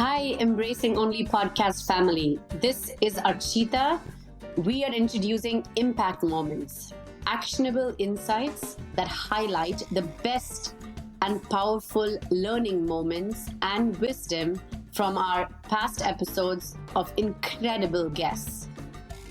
Hi, Embracing Only podcast family. This is Archita. We are introducing impact moments, actionable insights that highlight the best and powerful learning moments and wisdom from our past episodes of incredible guests.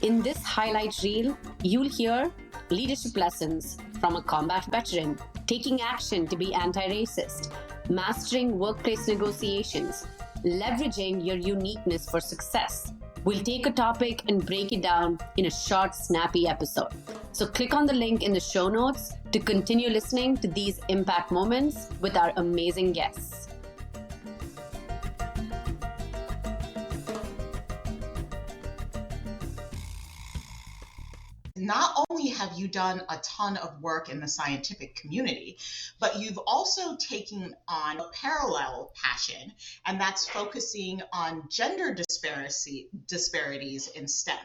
In this highlight reel, you'll hear leadership lessons from a combat veteran, taking action to be anti-racist, mastering workplace negotiations, leveraging your uniqueness for success. We'll take a topic and break it down in a short, snappy episode. So click on the link in the show notes to continue listening to these impact moments with our amazing guests. Not only have you done a ton of work in the scientific community, but you've also taken on a parallel passion, and that's focusing on gender disparities in STEM.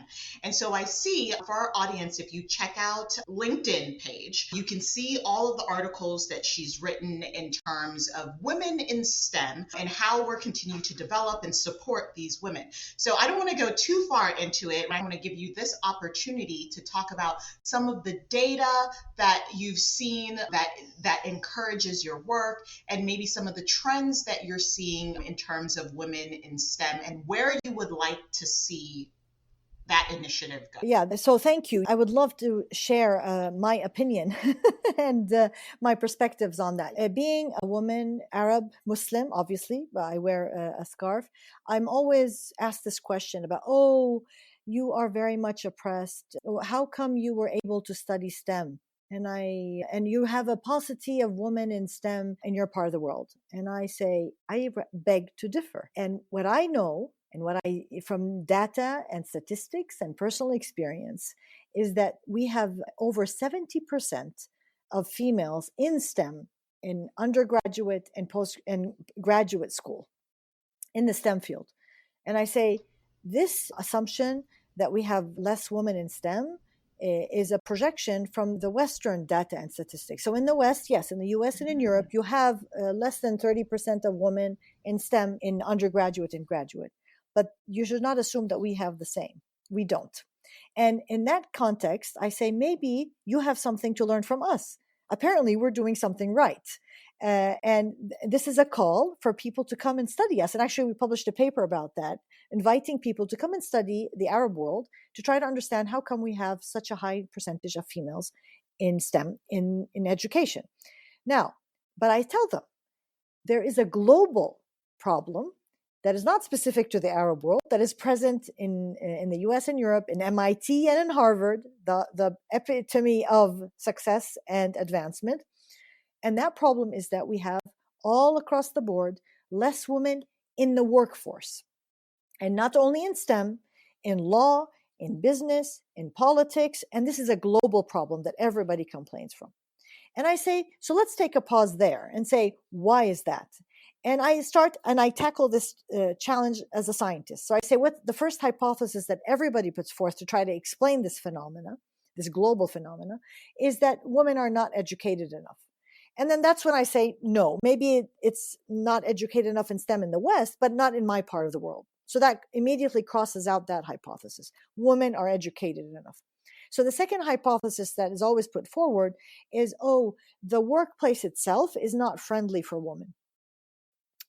And so I see for our audience, if you check out LinkedIn page, you can see all of the articles that she's written in terms of women in STEM and how we're continuing to develop and support these women. So I don't want to go too far into it. I want to give you this opportunity to talk about some of the data that you've seen that encourages your work, and maybe some of the trends that you're seeing in terms of women in STEM and where you would like to see that initiative go. Yeah, so thank you. I would love to share my opinion and my perspectives on that. Being a woman, Arab, Muslim, obviously, but I wear a scarf. I'm always asked this question about, you are very much oppressed. How come you were able to study STEM? And you have a paucity of women in STEM in your part of the world. And I say, I beg to differ. And what I know, and what I, from data and statistics and personal experience, is that we have over 70% of females in STEM, in undergraduate and post and graduate school, in the STEM field. And I say, this assumption that we have less women in STEM is a projection from the Western data and statistics. So in the West, yes, in the US and in Europe, you have less than 30% of women in STEM in undergraduate and graduate. But you should not assume that we have the same. We don't. And in that context, I say, maybe you have something to learn from us. Apparently, we're doing something right. And this is a call for people to come and study us. And actually, we published a paper about that, inviting people to come and study the Arab world to try to understand how come we have such a high percentage of females in STEM in education. Now, but I tell them, there is a global problem that is not specific to the Arab world, that is present in the US and Europe, in MIT and in Harvard, the epitome of success and advancement. And that problem is that we have all across the board less women in the workforce. And not only in STEM, in law, in business, in politics. And this is a global problem that everybody complains from. And I say, so let's take a pause there and say, why is that? And I tackle this challenge as a scientist. So I say, what the first hypothesis that everybody puts forth to try to explain this phenomena, this global phenomena, is that women are not educated enough. And then that's when I say, no, maybe it's not educated enough in STEM in the West, but not in my part of the world. So that immediately crosses out that hypothesis. Women are educated enough. So the second hypothesis that is always put forward is, the workplace itself is not friendly for women.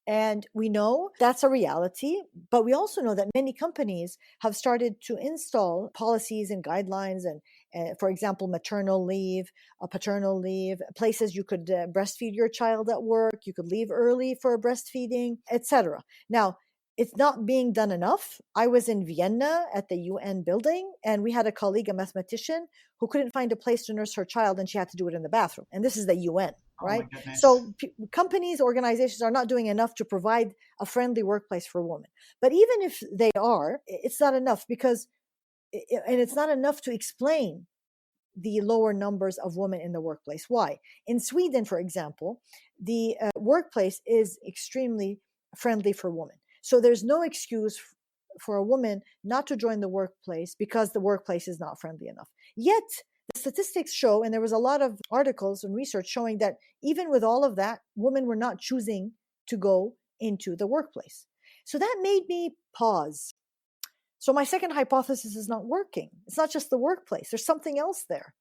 And we know that's a reality, but we also know that many companies have started to install policies and guidelines and, for example, maternal leave, paternal leave, places you could breastfeed your child at work, you could leave early for breastfeeding, etc. Now, it's not being done enough. I was in Vienna at the UN building, and we had a colleague, a mathematician, who couldn't find a place to nurse her child, and she had to do it in the bathroom. And this is the UN, right? So companies, organizations are not doing enough to provide a friendly workplace for women. But even if they are, it's not enough and it's not enough to explain the lower numbers of women in the workplace. Why? In Sweden, for example, the workplace is extremely friendly for women. So there's no excuse for a woman not to join the workplace because the workplace is not friendly enough. Yet, the statistics show, and there was a lot of articles and research showing that even with all of that, women were not choosing to go into the workplace. So that made me pause. So my second hypothesis is not working. It's not just the workplace. There's something else there.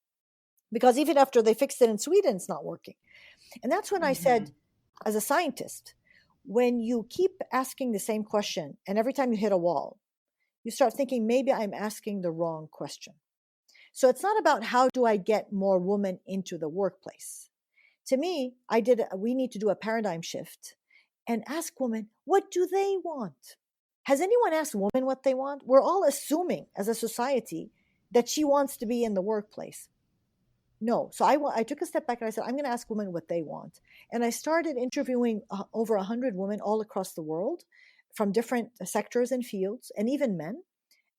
Because even after they fixed it in Sweden, it's not working. And that's when I said, as a scientist, when you keep asking the same question and every time you hit a wall, you start thinking, maybe I'm asking the wrong question. So it's not about how do I get more women into the workplace. To me, we need to do a paradigm shift and ask women, what do they want? Has anyone asked women what they want? We're all assuming as a society that she wants to be in the workplace. No. So I took a step back and I said, I'm going to ask women what they want. And I started interviewing over 100 women all across the world from different sectors and fields, and even men,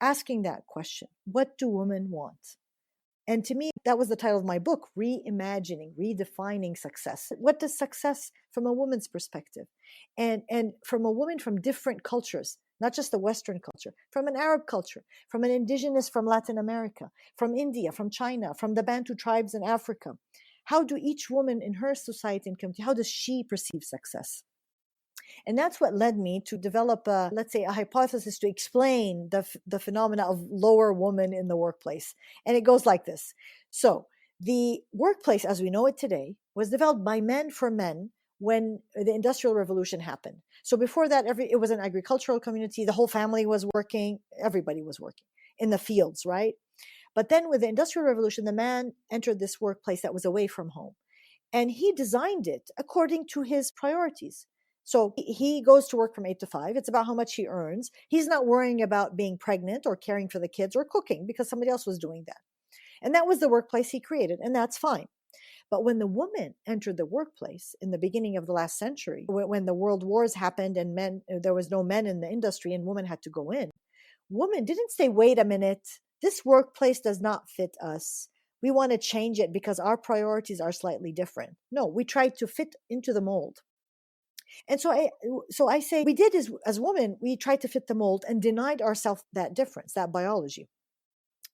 asking that question. What do women want? And to me, that was the title of my book, Reimagining, Redefining Success. What does success from a woman's perspective? And from a woman from different cultures, not just the Western culture, from an Arab culture, from an indigenous from Latin America, from India, from China, from the Bantu tribes in Africa. How do each woman in her society and community, how does she perceive success? And that's what led me to develop let's say, a hypothesis to explain the phenomena of lower woman in the workplace. And it goes like this. So the workplace as we know it today was developed by men for men when the Industrial Revolution happened. So before that, it was an agricultural community. The whole family was working. Everybody was working in the fields, right? But then with the Industrial Revolution, the man entered this workplace that was away from home. And he designed it according to his priorities. So he goes to work from 8 to 5. It's about how much he earns. He's not worrying about being pregnant or caring for the kids or cooking because somebody else was doing that. And that was the workplace he created, and that's fine. But when the woman entered the workplace in the beginning of the last century, when the world wars happened and there was no men in the industry and women had to go in, women didn't say, wait a minute, this workplace does not fit us. We want to change it because our priorities are slightly different. No, we tried to fit into the mold. And so I say we did as women, we tried to fit the mold and denied ourselves that difference, that biology.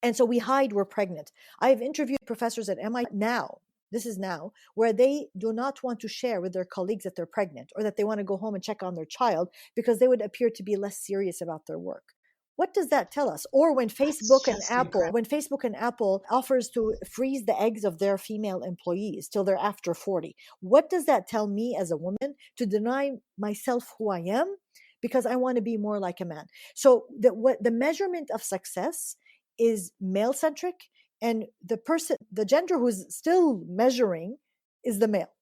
And so we hide we're pregnant. I've interviewed professors at MIT now, this is now, where they do not want to share with their colleagues that they're pregnant or that they want to go home and check on their child because they would appear to be less serious about their work. What does that tell us? Or when Facebook and Apple offers to freeze the eggs of their female employees till they're after 40, what does that tell me as a woman to deny myself who I am because I want to be more like a man? So the measurement of success is male-centric, and the gender who's still measuring is the male.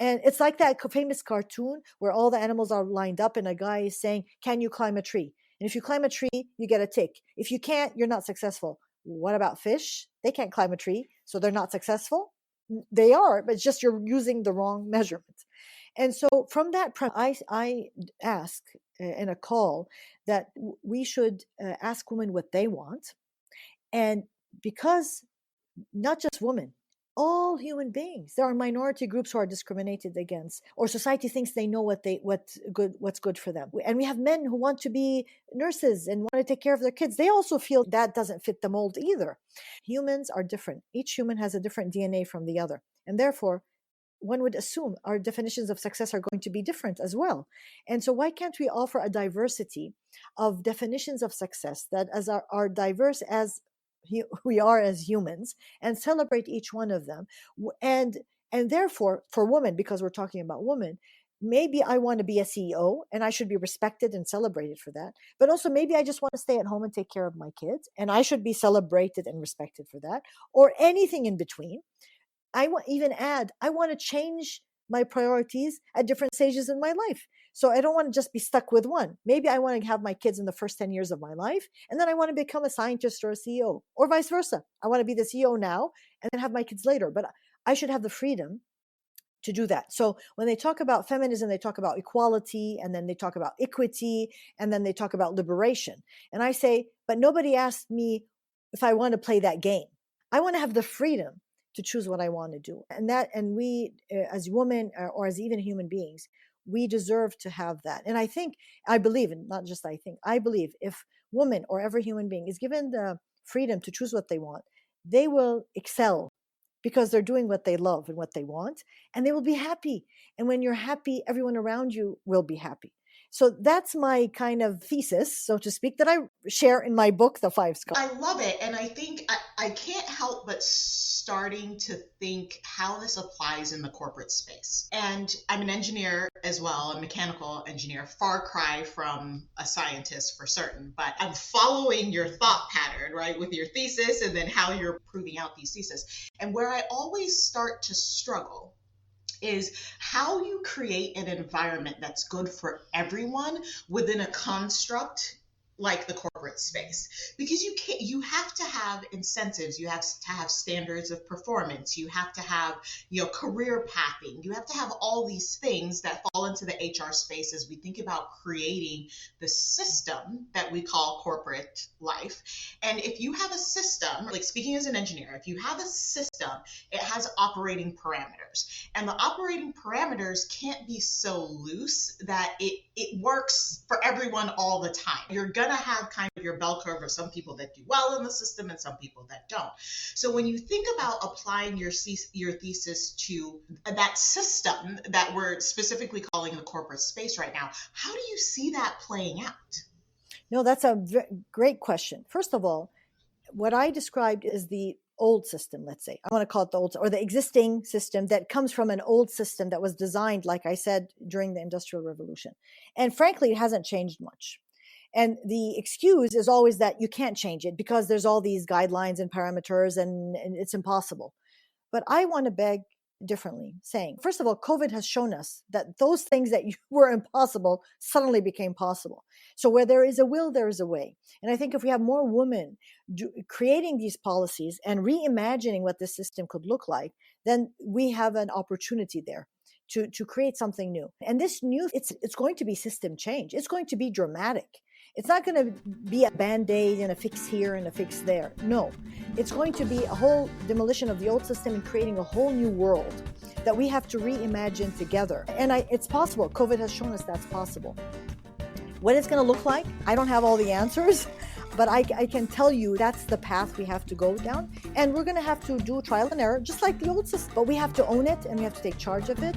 And it's like that famous cartoon where all the animals are lined up and a guy is saying, can you climb a tree? And if you climb a tree, you get a tick. If you can't, you're not successful. What about fish? They can't climb a tree, so they're not successful. They are, but it's just you're using the wrong measurement. And so from that, I ask in a call that we should ask women what they want. And because not just women, all human beings, there are minority groups who are discriminated against, or society thinks they know what's good for them. And we have men who want to be nurses and want to take care of their kids. They also feel that doesn't fit the mold either. Humans are different. Each human has a different DNA from the other. And therefore, one would assume our definitions of success are going to be different as well. And so why can't we offer a diversity of definitions of success that are diverse as we are as humans, and celebrate each one of them? And therefore, for women, because we're talking about women, maybe I want to be a CEO and I should be respected and celebrated for that. But also maybe I just want to stay at home and take care of my kids, and I should be celebrated and respected for that, or anything in between. I want to change my priorities at different stages in my life. So I don't want to just be stuck with one. Maybe I want to have my kids in the first 10 years of my life, and then I want to become a scientist or a CEO, or vice versa. I want to be the CEO now and then have my kids later. But I should have the freedom to do that. So when they talk about feminism, they talk about equality, and then they talk about equity, and then they talk about liberation. And I say, but nobody asked me if I want to play that game. I want to have the freedom to choose what I want to do. And we, as women or as even human beings, we deserve to have that. And I believe, and not just I believe if women or every human being is given the freedom to choose what they want, they will excel because they're doing what they love and what they want, and they will be happy. And when you're happy, everyone around you will be happy. So that's my kind of thesis, so to speak, that I share in my book, The Five Scars. I love it. And I think I can't help but starting to think how this applies in the corporate space. And I'm an engineer as well, a mechanical engineer, far cry from a scientist for certain, but I'm following your thought pattern, right, with your thesis and then how you're proving out these theses. And where I always start to struggle is how you create an environment that's good for everyone within a construct like the corporate space, because you have to have incentives, you have to have standards of performance, you have to have career pathing, you have to have all these things that fall into the HR space as we think about creating the system that we call corporate life. And if you have a system, like speaking as an engineer, if you have a system, it has operating parameters, and the operating parameters can't be so loose that it works for everyone all the time. You're gonna have kind of your bell curve of some people that do well in the system and some people that don't. So when you think about applying your thesis to that system that we're specifically calling the corporate space right now, how do you see that playing out? No, that's a great question. First of all, what I described is the old system, let's say. I want to call it the old, or the existing system that comes from an old system that was designed, like I said, during the Industrial Revolution. And frankly, it hasn't changed much. And the excuse is always that you can't change it because there's all these guidelines and parameters and it's impossible. But I want to beg differently, saying, first of all, COVID has shown us that those things that were impossible suddenly became possible. So where there is a will, there is a way. And I think if we have more women creating these policies and reimagining what this system could look like, then we have an opportunity there to create something new. And this new, it's going to be system change. It's going to be dramatic. It's not going to be a Band-Aid and a fix here and a fix there. No, it's going to be a whole demolition of the old system and creating a whole new world that we have to reimagine together. And it's possible. COVID has shown us that's possible. What it's going to look like, I don't have all the answers, but I can tell you that's the path we have to go down. And we're going to have to do trial and error, just like the old system. But we have to own it and we have to take charge of it.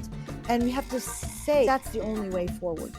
And we have to say that's the only way forward.